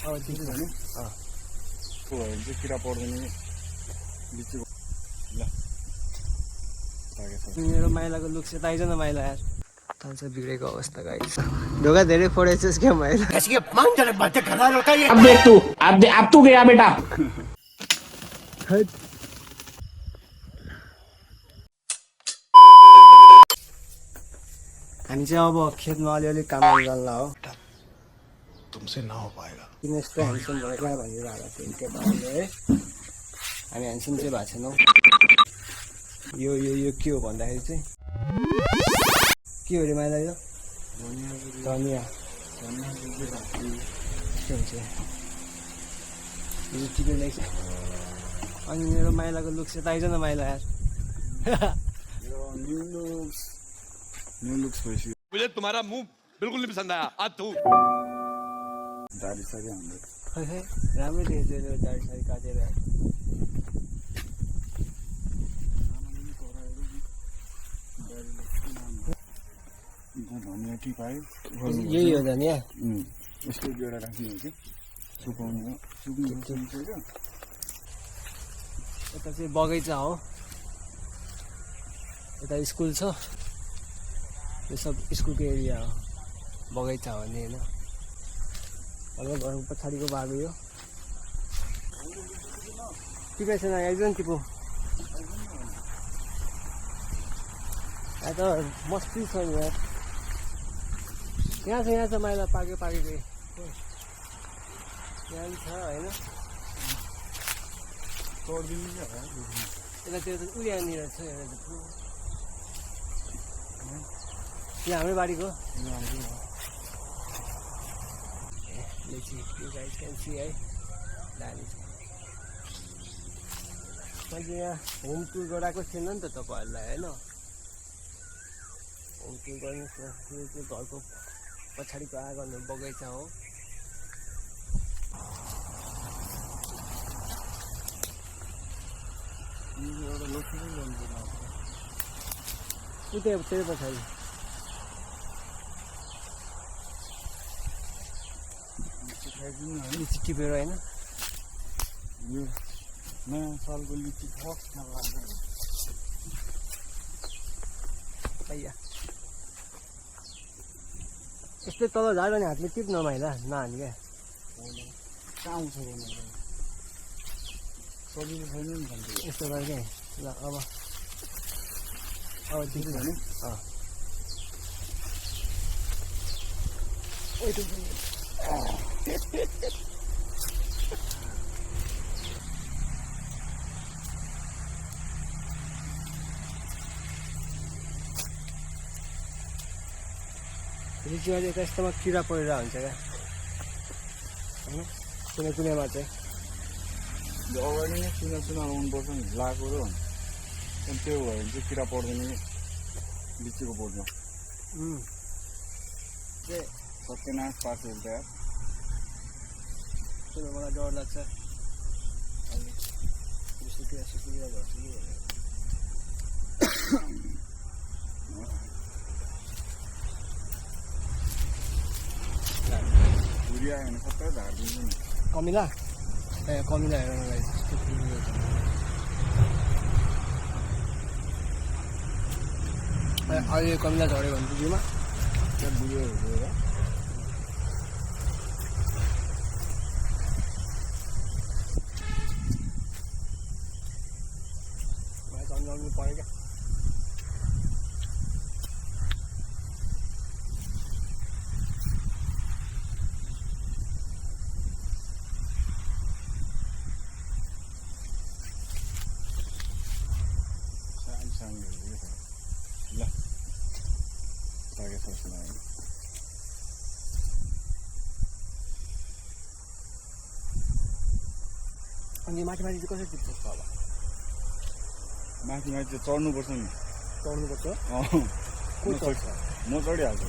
अब दिन्छ भने को भयो भने चाहिँ किरा पर्दैन बिचको ल मेरो माइलाको लुक चाहिँ आइज न माइला यार थाल्छ बिग्रेको अवस्था गाइस ढोका धेरै फोडेछस् क्या माइला अब देख तू अब तू गया बेटा हामी चाहिँ अब खेतमा अलिअलि काम गर्ला हो तुमसे ना हो पाएगा किन यस्तो ह्यान्डसम भयो क्या भनिरहेको थियो त्यो भाइले है हामी ह्यान्डसम चाहिँ भएको छैनौँ यो के हो भन्दाखेरि चाहिँ के हो अरे माइला यो धनिया के हुन्छ यो टिपेर ल्याइछ अनि मेरो माइलाको लुक चाहिँ आइज न माइला यार न्यू लुक्स भइसक्यो मुझे तुम्हारा मुंह बिल्कुल नहीं पसंद आया आज तू दाढी साडी हाम्रो खै राम्रै देख्छ यो दाढी साडी काटेर धनिया टिपायो यही हो धनिया यस्तो जोडा राखिदिनु कि सुकाउनु सक्यो यता चाहिँ बगैँचा हो यता स्कुल छ यो सब स्कुलको एरिया हो बगैँचा हो नि होइन अब घरको पछाडिको बाटो यो टिपेको छैन एकजना टिपो यहाँ त मस्ती छ नि यार यहाँ छ माइला पाकेको यहाँ छ होइन तोडिदिनु यतातिर त उयानिर छ एउटा यहाँ हाम्रै बारीको लिची यु गाइस क्यान सी है दामी छ मैले यहाँ होम टुर गराएको थिएन नि त तपाईँहरूलाई होइन होम टुर गर्नुहोस् न यो चाहिँ घरको पछाडिको आँगन बगैँचा हो एउटा लोकेसन ल्याउनु उतै त्यही पछाडि लिची टिपेर होइन यो नयाँ सालको लिची फर्स्टमा लाग्यो यस्तै तल झार्यो भने हातले टिप्न माइला नहानी क्या कहाँ आउँछ सजिलो छैन नि भन्छ यस्तो गरे क्या ल अब दिनु भने लिचीमा चाहिँ यस्तोमा किरा परेर हुन्छ क्या होइन कुनैमा चाहिँ अगाडि नै चुना आउनुपर्छ नि लाएको र अनि त्यो भयो भने चाहिँ किरा पर्दैन लिचीको बोटमा सत्यनाश पार्छ एउटा यार मलाई डर लाग्छ अनि सुकिरा गर्छु कि भुरी आयो भने सबै झारिदिन्छु नि कमिला ए कमिला हेर मलाई अहिले कमिला झऱ्यो भने बुझ्योमा बुझ्यो हेरेर झन्झाउनु पऱ्यो क्या ल लागेको छ अनि माथि चाहिँ कसरी टिप्छ होला माथि चाहिँ चढ्नुपर्छ नि चढ्नुपर्छ म चढिहाल्छु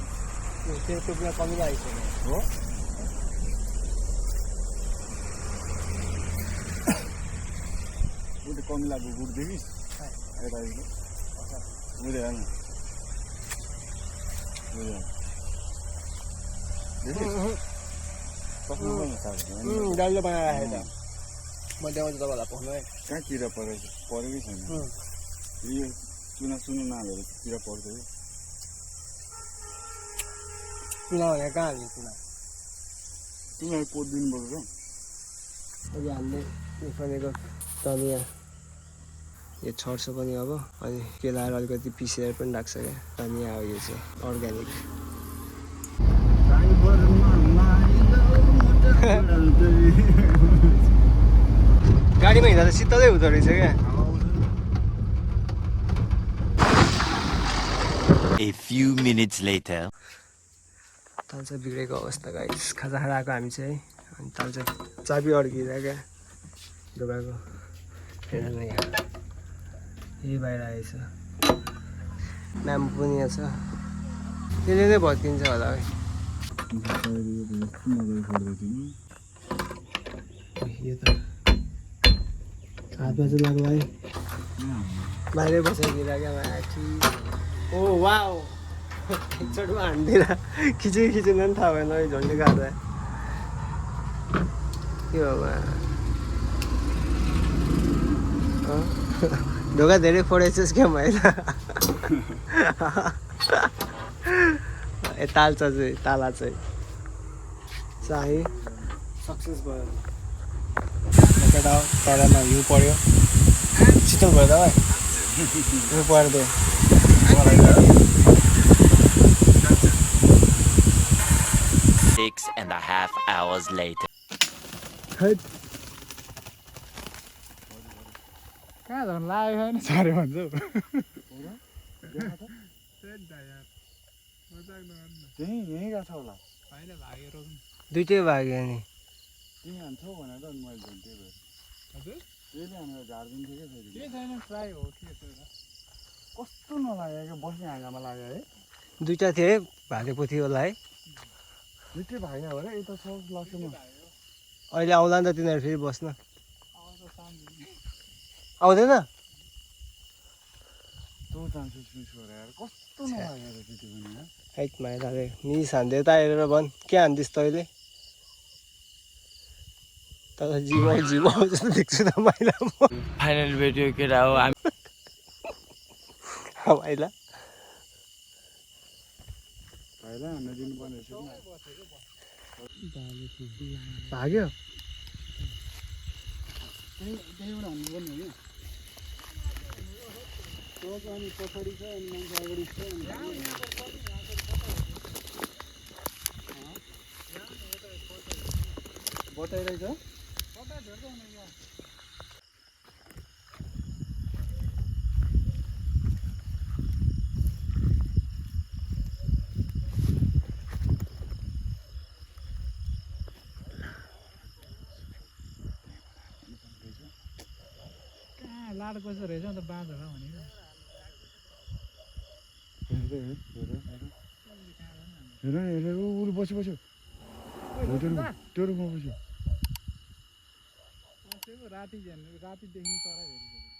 त्यो टोपीमा कमिला आइसक्यो हो उते कमिलाको गुड देखिस् यता उहिले हेर्नु पस्नु पनि सक्दैन डल्लो बनाएर राखेको छ म देखाउँछु तपाईँलाई पस्नु है कहाँ किरा परेकै छैन यो चुना सुना नहालेर किरा पर्दैन चुना भनेर कहाँ हाल्ने चुना चुना पोदिनु पर्छ अहिले हामीले यो फलेको धनियाँ यो छर्छ पनि अब अनि केलाएर अलिकति पिसेर पनि राख्छ क्या धनियाँ हो यो चाहिँ अर्ग्यानिक गाडीमा हिँड्दा त शीतलै हुँदो रहेछ क्या A few minutes later. ताल चाहिँ बिग्रेको अवस्था गाइस खाजा खाएर आएको हामी चाहिँ अनि ताल चाहिँ चाबी अड्किँदा क्या ढोकाको हेर न यहाँ यही बाहिर आएछ नाम पनि यहाँ छ त्यसले नै भत्किन्छ होला है यो त हातमा चाहिँ लाग्ला है बाहिरै बसाइदिएर क्या माथि ओ वाउ एकचोटमा हान्दिएर खिचेन नि थाहा भएन है झन्डै काट्दा के हो ढोका धेरै फोडेछस् क्या मैले ताल्छ चाहिँ ताला चाहिँ चाहिँ सक्सेस भयो केटा तरामा हिउँ पऱ्यो शीतल भयो त हिउँ पऱ्यो त्यो 6.5 hours later. कहाँ झन् लाग्यो छैन साह्रै भन्छ यहीँ गएको छ होला दुइटै भाग्यो नि तिमी हान्छौ भनेर अनि मैले झन् त्यही भएर हजुर त्यसले हामीलाई झारिदिन्थ्यो क्या फेरि के छैन ट्राई हो के छ कस्तो नलाग्यो क्या बस्ने हाँगामा लाग्यो है दुइटा थियो है भागेको थियो होला है दुइटै भाग्यो भने यता छ लाग्छ म अहिले आउँला नि त तिनीहरू फेरि बस्न आउँदैन तँ चान्सेस मिस गरेर कस्तो नलाग्यो र त्यति पनि हैट माइलाले मिस हान्दै त हेरेर भन् के हान्दिस् तैँले तर जिउ जस्तो देख्छु त माइला म फाइनल भिडियो केटा हो माइला भाइलाई हान्न दिनुपर्ने रहेछ भाग्यो त्यहीबाट हान्नुपर्ने हो कि अनि पछाडि छ अनि मान्छे अगाडि छ बताइरहेछ लाड कस्तो रहेछ अन्त बाँझ होला भनेको हेर ऊ बस्यो त्यो रुममा बस्यो राति देख्ने चरा भेटेको